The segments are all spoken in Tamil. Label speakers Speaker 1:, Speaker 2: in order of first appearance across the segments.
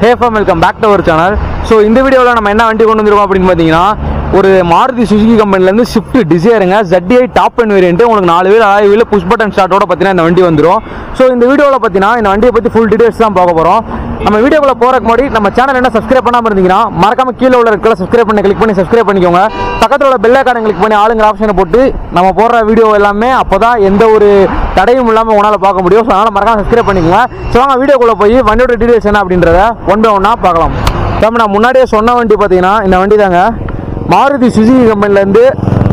Speaker 1: Hey fam, welcome back to our channel. So இந்த வீடியோல நம்ம என்ன வண்டி கொண்டு வந்திருக்கோம் அப்படினு பாத்தீங்கன்னா ஒரு மாருதி சுசுகி கம்பெனில இருந்து ஸ்விஃப்ட் டிசையருங்க ZDI டாப் எண்ட் வேரியன்ட் உங்களுக்கு 4 wheel alloy wheel push button ஸ்டார்ட்டோட பாத்தீங்கன்னா இந்த வண்டி வந்துரும். சோ இந்த வீடியோல பாத்தீங்கன்னா இந்த வண்டியை பத்தி ஃபுல் டீடைல்ஸ் தான் பார்க்க போறோம். நம்ம வீடியோக்குள்ள போறதுக்கு முன்னாடி நம்ம சேனல் என்ன சப்ஸ்கிரைப் பண்ணாம இருந்தீங்கன்னா மறக்காம கீழ உள்ள ரெட் சப்ஸ்கிரைப் பண்ணி கிளிக் பண்ணி சப்ஸ்கிரைப் பண்ணிக்கோங்க. பக்கத்துல உள்ள பெல் ஐகானை கிளிக் பண்ணி ஆளுங்கிற ஆப்ஷனை போட்டு நம்ம போடுற வீடியோ எல்லாமே அப்பதான் எந்த ஒரு தடையும் இல்லாம உங்களால பார்க்க முடியும். சோ அதனால மறக்காம சப்ஸ்கிரைப் பண்ணிக்கோங்க. சோ வாங்க வீடியோக்குள்ள போய் வண்டியோட டீடைல்ஸ் என்ன அப்படின்றத ஒன் பை ஒன்னா பார்க்கலாம். நான் முன்னாடியே சொன்ன வண்டி பார்த்தீங்கன்னா இந்த வண்டி தாங்க மாருதி சுசுகி கம்பெனிலேருந்து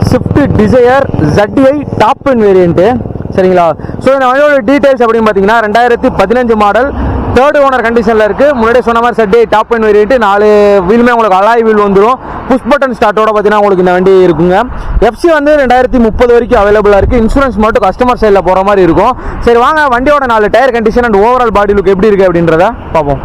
Speaker 1: Swift desire ZDI top end variant சரிங்களா. ஸோ இந்த வண்டியோட டீடைல்ஸ் அப்படின்னு பார்த்தீங்கன்னா 2015 மாடல் தேர்ட் ஓனர் கண்டிஷனில் இருக்குது. முன்னாடியே சொன்ன மாதிரி ZDI டாப் எண்ட் வேரியன்ட்டு 4 வீலுமே உங்களுக்கு அலாய் வீல் வந்துடும். புஷ் பட்டன் ஸ்டார்ட்டோட பார்த்தீங்கன்னா உங்களுக்கு இந்த வண்டி இருக்குங்க. FC வந்து 2030 வரைக்கும் அவைலபிளாக இருக்குது. இன்சூரன்ஸ் மட்டும் கஸ்டமர் சைடில் போகிற மாதிரி இருக்கும். சரி வாங்க வண்டியோட 4 tyre condition and overall body look எப்படி இருக்குது அப்படின்றத பார்ப்போம்.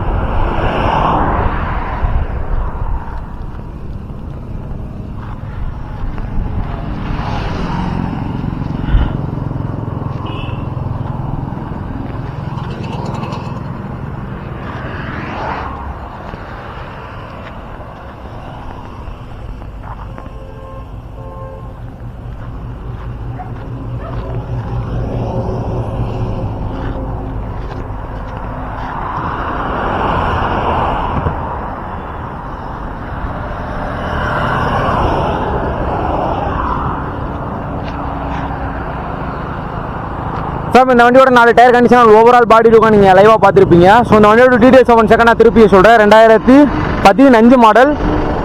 Speaker 1: இந்த வண்டியோட 4 டயர் கண்டிஷன் ஓவரால் பாடி லுக்கை நீங்கள் லைவாக பார்த்துருப்பீங்க. ஸோ இந்த வண்டியோட டீடைல்ஸ் 1 செகண்ட் நான் திருப்பி சொல்கிறேன். 2015 மாடல்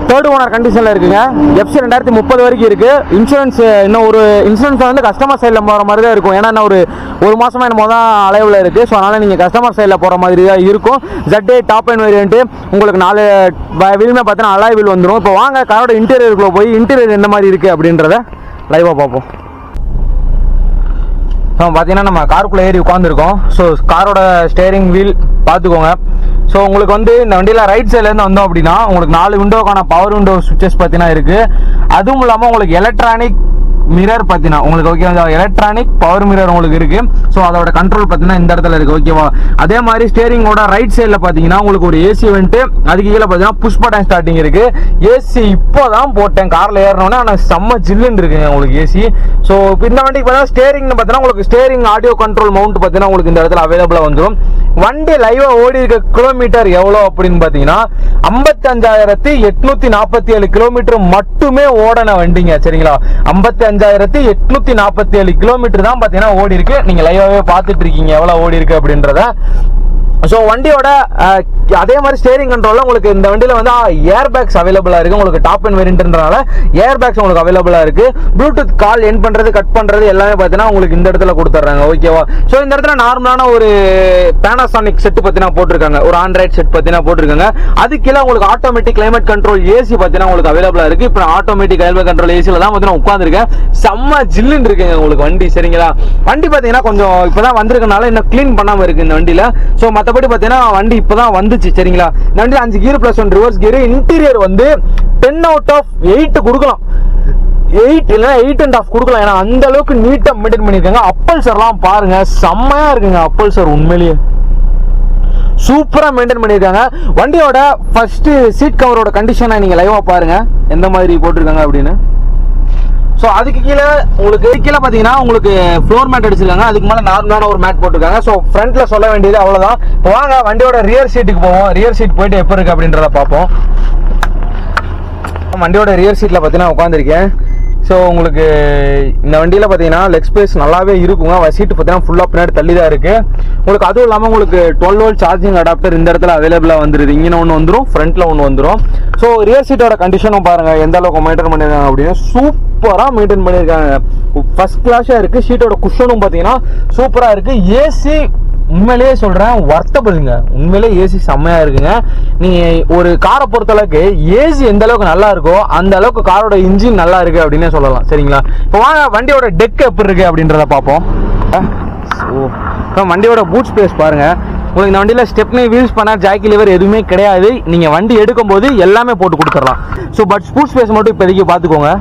Speaker 1: தேர்ட் ஓனர் கண்டிஷனில் இருக்குங்க. FC 2030 வரைக்கும் இருக்குது. இன்சூரன்ஸ் இன்னும் ஒரு இன்சூரன்ஸ் வந்து கஸ்டமர் சைடில் போகிற மாதிரி தான் இருக்கும். ஏன்னா இன்னும் ஒரு மாதமாக என்னமோ தான் அலைவில் இருக்குது. ஸோ அதனால் நீங்கள் கஸ்டமர் சைடில் போகிற மாதிரி தான் இருக்கும். ZDI டாப் எண்ட் வேரியன்ட்டு உங்களுக்கு 4 வீலுமே பார்த்தீங்கன்னா அலாய் வீல் வந்துடும். இப்போ வாங்க காரோட இன்டீரியருக்குள்ளே போய் இன்டீரியர் எந்த மாதிரி இருக்குது அப்படின்றத லைவாக பார்ப்போம். பார்த்தீங்கன்னா நம்ம காருக்குள்ளே ஏறி உட்காந்துருக்கோம். ஸோ காரோட ஸ்டேரிங் வீல் பார்த்துக்கோங்க. ஸோ உங்களுக்கு வந்து இந்த வண்டியில் ரைட் சைட்லேருந்து வந்தோம் அப்படின்னா உங்களுக்கு 4 விண்டோக்கான பவர் விண்டோ சுவிட்சஸ் பார்த்தீங்கன்னா இருக்குது. அதுவும் இல்லாமல் உங்களுக்கு எலக்ட்ரானிக் மிரர் பார்த்தீங்கன்னா உங்களுக்கு ஓகே எலக்ட்ரானிக் பவர் மிரர் உங்களுக்கு இருக்கு. ஸோ அதோட கண்ட்ரோல் பார்த்தீங்கன்னா இந்த இடத்துல இருக்கு ஓகேவா. அதே மாதிரி ஸ்டேரிங்கோட ரைட் சைடில் பார்த்தீங்கன்னா உங்களுக்கு ஒரு AC வெண்ட், அதுக்கு கீழே பார்த்தீங்கன்னா புஷ் பட்டன் ஸ்டார்டிங் இருக்கு. AC இப்போ தான் போட்டேன் காரில் ஏறணும்னா, ஆனால் செம்ம ஜில்லுன்னு இருக்குங்க உங்களுக்கு AC. ஸோ இப்போ இந்த வண்டிக்கு பார்த்தீங்கன்னா ஸ்டேரிங்னு பார்த்தீங்கன்னா உங்களுக்கு ஸ்டேரிங் ஆடியோ கண்ட்ரோல் மவுண்ட் பார்த்தீங்கன்னா உங்களுக்கு இந்த இடத்துல அவைலபிளாக வந்துடும். வண்டி லைவா ஓடி இருக்க கிலோமீட்டர் எவ்வளோ அப்படின்னு பார்த்தீங்கன்னா 55,847 கிலோமீட்டர் மட்டுமே ஓடன வண்டிங்க சரிங்களா. 55,847 கிலோமீட்டர் தான் பார்த்தீங்கன்னா ஓடி இருக்கு. நீங்க லைவாவே பார்த்துட்டு இருக்கீங்க எவ்வளோ ஓடி இருக்கு அப்படின்றத. ஸோ வண்டியோட அதே மாதிரி ஸ்டேரிங் கண்ட்ரோலில் உங்களுக்கு இந்த வண்டியில் வந்து ஏர் பேக்ஸ் அவைலபிளாக இருக்குது. உங்களுக்கு டாப் அண்ட் வேரியன்ட்ன்றனால ஏர் பேக்ஸ் உங்களுக்கு அவைலபிளாக இருக்குது. ப்ளூடூத் கால் என் பண்ணுறது கட் பண்ணுறது எல்லாமே பார்த்தீங்கன்னா உங்களுக்கு இந்த இடத்துல கொடுத்துட்றாங்க ஓகேவா. ஸோ இந்த இடத்துல நார்மலான ஒரு பேனாசானிக் செட் பார்த்தீங்கன்னா போட்டிருக்காங்க, ஒரு ஆண்ட்ராய்ட் செட் பார்த்தீங்கன்னா போட்டிருக்காங்க. அது கீழே உங்களுக்கு ஆட்டோமேட்டிக் கிளைமேட் கண்ட்ரோல் AC பார்த்தீங்கன்னா உங்களுக்கு அவைலபிளாக இருக்குது. இப்போ ஆட்டோமேட்டிக் கிளைமேட் கண்ட்ரோல் ACயில் தான் பார்த்தீங்கன்னா உட்காந்துருக்கேன். செம்ம ஜில்லுன்னு இருக்குங்க உங்களுக்கு வண்டி சரிங்களா. வண்டி பார்த்தீங்கன்னா கொஞ்சம் இப்போ தான் வந்திருக்கனால இன்னும் க்ளீன் பண்ணாமல் இருக்குது இந்த வண்டியில். ஸோ மற்றபடி பார்த்தீங்கன்னா வண்டி இப்போதான் வந்துச்சு சரிங்களா. இந்த வண்டி 5 கியர் + 1 ரிவர்ஸ் கியர். இன்டீரியர் வந்து 10 out of 8 கொடுக்கலாம். 8 இல்லைன்னா 8.5 கொடுக்கலாம். ஏன்னா அந்த அளவுக்கு நீட்டாக மெயின்டைன் பண்ணியிருக்காங்க. அப்பல்சர்லாம் பாருங்க செம்மையா இருக்குங்க. அப்பல்சர் உண்மையிலேயே சூப்பரா மெயின்டைன் பண்ணியிருக்காங்க. வண்டியோட ஃபர்ஸ்ட் சீட் கவரோட கண்டிஷனை நீங்க லைவா பாருங்க எந்த மாதிரி போட்டிருக்காங்க அப்படின்னு. ஸோ அதுக்கு கீழே உங்களுக்கு கீழே பார்த்தீங்கன்னா உங்களுக்கு ஃப்ளோர் மேட் அடிச்சிருக்காங்க. அதுக்கு மேலே நார்மலான ஒரு மேட் போட்டிருக்காங்க. ஸோ ஃப்ரண்ட்ல சொல்ல வேண்டியது அவ்வளோதான். இப்போ வாங்க வண்டியோட ரியர் சீட்டுக்கு போவோம். ரியர் சீட் போயிட்டு எப்போ இருக்கு அப்படின்றத பார்ப்போம். வண்டியோட ரியர் சீட்டில் பார்த்தீங்கன்னா உட்காந்துருக்கேன். ஸோ உங்களுக்கு இந்த வண்டியில் பார்த்தீங்கன்னா லெக் ஸ்பேஸ் நல்லாவே இருக்குங்க. சீட்டு பார்த்தீங்கன்னா ஃபுல்லாக பின்னாடி தள்ளி தான் இருக்குது உங்களுக்கு. அதுவும் இல்லாமல் உங்களுக்கு 12 volt சார்ஜிங் அடாப்டர் இந்த இடத்துல அவைலபிளாக வந்துருது. இங்கே ஒன்று வந்துடும், ஃப்ரண்ட்டில் ஒன்று வந்துடும். ஸோ ரியர் சீட்டோட கண்டிஷனும் பாருங்கள் எந்த அளவுக்கு மெயின்டைன் பண்ணியிருக்காங்க அப்படின்னு. சூப்பராக மெயின்டைன் பண்ணியிருக்காங்க. ஃபர்ஸ்ட் கிளாஸாக இருக்குது. ஷீட்டோட குஷனும் பார்த்தீங்கன்னா சூப்பராக இருக்குது. AC உண்மையிலேயே சொல்றேன் வர்த்தபிள்ங்க. உண்மையிலேயே AC செம்மையா இருக்குங்க. நீங்க ஒரு காரை பொறுத்தளவுக்கு AC எந்த அளவுக்கு நல்லா இருக்கோ அந்த அளவுக்கு காரோட இன்ஜின் நல்லா இருக்கு அப்படின்னு சொல்லலாம் சரிங்களா. இப்போ வாங்க வண்டியோட டெக் எப்படி இருக்கு அப்படின்றத பார்ப்போம். வண்டியோட பூட் ஸ்பேஸ் பாருங்க. உங்களுக்கு இந்த வண்டியில் ஸ்டெப்னி வீல்ஸ் பண்ண ஜாக்கி லிவர் எதுவுமே கிடையாது. நீங்க வண்டி எடுக்கும் போது எல்லாமே போட்டு கொடுத்துடலாம். ஸோ பட் பூட் ஸ்பேஸ் மட்டும் இப்போதைக்கு பார்த்துக்கோங்க.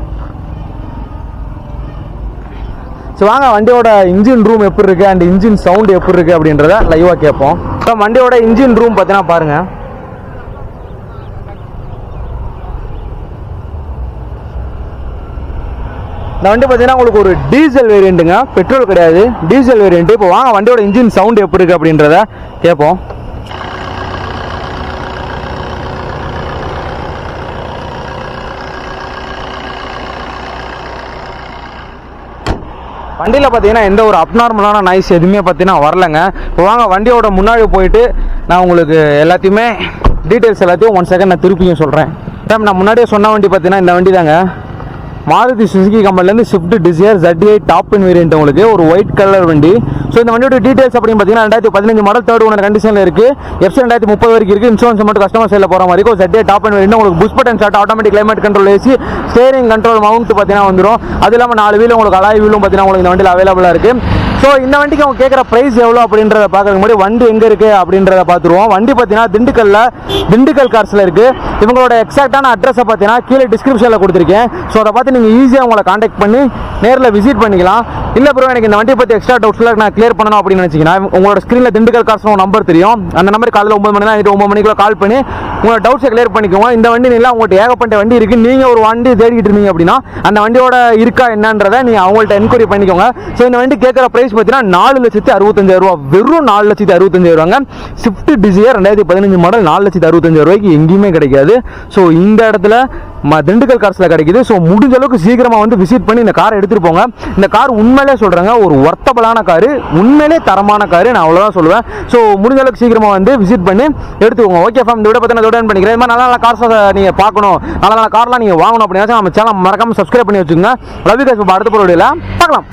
Speaker 1: ஸோ வாங்க வண்டியோட இன்ஜின் ரூம் எப்படி இருக்குது அண்ட் இன்ஜின் சவுண்ட் எப்படி இருக்குது அப்படின்றத லைவாக கேட்போம். ஸோ வண்டியோட இன்ஜின் ரூம் பார்த்தீங்கன்னா பாருங்கள் இந்த வண்டி பார்த்தீங்கன்னா உங்களுக்கு ஒரு டீசல் வேரியண்ட்டுங்க, பெட்ரோல் கிடையாது, டீசல் வேரியண்ட்டு. இப்போ வாங்க வண்டியோட இன்ஜின் சவுண்ட் எப்படி இருக்குது அப்படின்றத கேட்போம். வண்டியில் பார்த்தீங்கன்னா எந்த ஒரு அப்நார்மலான நாய்ஸ் எதுவுமே பார்த்தீங்கன்னா வரலைங்க. இப்போ வாங்க வண்டியோட முன்னாடி போயிட்டு நான் உங்களுக்கு எல்லாத்தையுமே டீட்டெயில்ஸ் எல்லாத்தையும் 1 செகண்ட் நான் திருப்பியும் சொல்கிறேன். நான் முன்னாடியே சொன்ன வண்டி பார்த்தீங்கன்னா இந்த வண்டி தாங்க, மாருதி சுசுகி கம்பெனிலேருந்து Swift desire Z8 top in variant, உங்களுக்கு ஒரு ஒயிட் கலர் வண்டி. ஸோ இந்த வண்டியோட டீட்டெயில்ஸ் அப்படின்னு பார்த்தீங்கன்னா 2015 மாடல், தேர்ட் ஓனர் கண்டிஷனில் இருக்குது. FC 2030 வரைக்கும் இருக்குது. இன்சூரன்ஸ் மட்டும் கஸ்டமர் சைடில் போகிற மாதிரி இருக்கும். Z8 டாப் இன் வேரியண்ட், உங்களுக்கு push button start, automatic climate control AC, steering control mount பார்த்தீங்கன்னா வந்துடும். அது இல்லாமல் 4 வீலும் உங்களுக்கு அலாய் வீலும் பார்த்தீங்கன்னா உங்களுக்கு இந்த வண்டியில் அவைலபிளாக இருக்குது. ஸோ இந்த வண்டிக்கு அவங்க கேட்குற ப்ரைஸ் எவ்வளோ அப்படின்றத பார்க்கறதுக்கு முன்னாடி வண்டி எங்கே இருக்குது அப்படின்றத பார்த்துருவோம். வண்டி பார்த்தீங்கன்னா திண்டுக்கல் கார்ஸில் இருக்குது. இவங்களோட எக்ஸாக்டான அட்ரஸை பார்த்தீங்கன்னா கீழே டிஸ்கிரிப்ஷனில் கொடுத்துருக்கேன். ஸோ அதை பார்த்து நீங்கள் ஈஸியாக உங்களை காண்டாக்ட் பண்ணி நேரில் விசிட் பண்ணிக்கலாம். இல்லை ப்ரோ எனக்கு இந்த வண்டியை பற்றி எக்ஸ்ட்ரா டவுட்ஸ்லாம் நான் கிளியர் பண்ணணும் அப்படின்னு நினச்சிங்கன்னா உங்களோட ஸ்க்ரீனில் திண்டுக்கல் கார்ஸ் நம்பர் தெரியும். அந்த நம்பர் காலையில் 9 மணி நைட்டு 9 மணிக்குள்ள கால் பண்ணி உங்களோட டவுட்ஸை கிளியர் பண்ணிக்கோங்க. இந்த வண்டி இல்லை உங்கள்கிட்ட ஏகப்பட்ட வண்டி இருக்குது, நீங்கள் ஒரு வண்டி தேடிக்கிட்டு இருந்தீங்க அப்படின்னா அந்த வண்டியோட இருக்கா என்னன்றதை நீங்கள் அவங்கள்ட்ட என்கொயரி பண்ணிக்கோங்க. ஸோ இந்த வண்டி கேட்குற ப்ரைஸ் பார்த்தீங்கன்னா 4,65,000, வெறும் 4,65,000. ஸ்விஃப்ட் டிசைர் 2015 மாடல் 4,65,000 எங்கேயுமே கிடைக்காது. ஸோ இந்த இடத்துல திண்டுக்கல் கார்ஸில் கிடைக்குது. ஸோ முடிஞ்ச அளவுக்கு சீக்கிரமாக வந்து விசிட் பண்ணி இந்த காரை எடுத்துகிட்டு போங்க. இந்த கார் உண்மையிலே சொல்கிறேங்க ஒரு ஒர்த்தபிளான காரு, உண்மையிலே தரமான காரு, நான் அவ்வளோதான் சொல்லுவேன். ஸோ முடிஞ்ச அளவுக்கு சீக்கிரமாக வந்து விசிட் பண்ணி எடுத்துக்கோங்க. ஓகே ஃபேம், இந்த விட பற்றி நான் இதோட பண்ணிக்கிறேன். இது மாதிரி நல்ல கார்ஸை நீங்கள் பார்க்கணும், நல்ல கார்லாம் நீங்கள் வாங்கணும் அப்படின்னா நம்ம சேனல் மறக்காமல் சப்ஸ்கிரைப் பண்ணி வச்சுக்கோங்க. லவ் யூ கைஸ், அடுத்த பொருள் பார்க்கலாம்.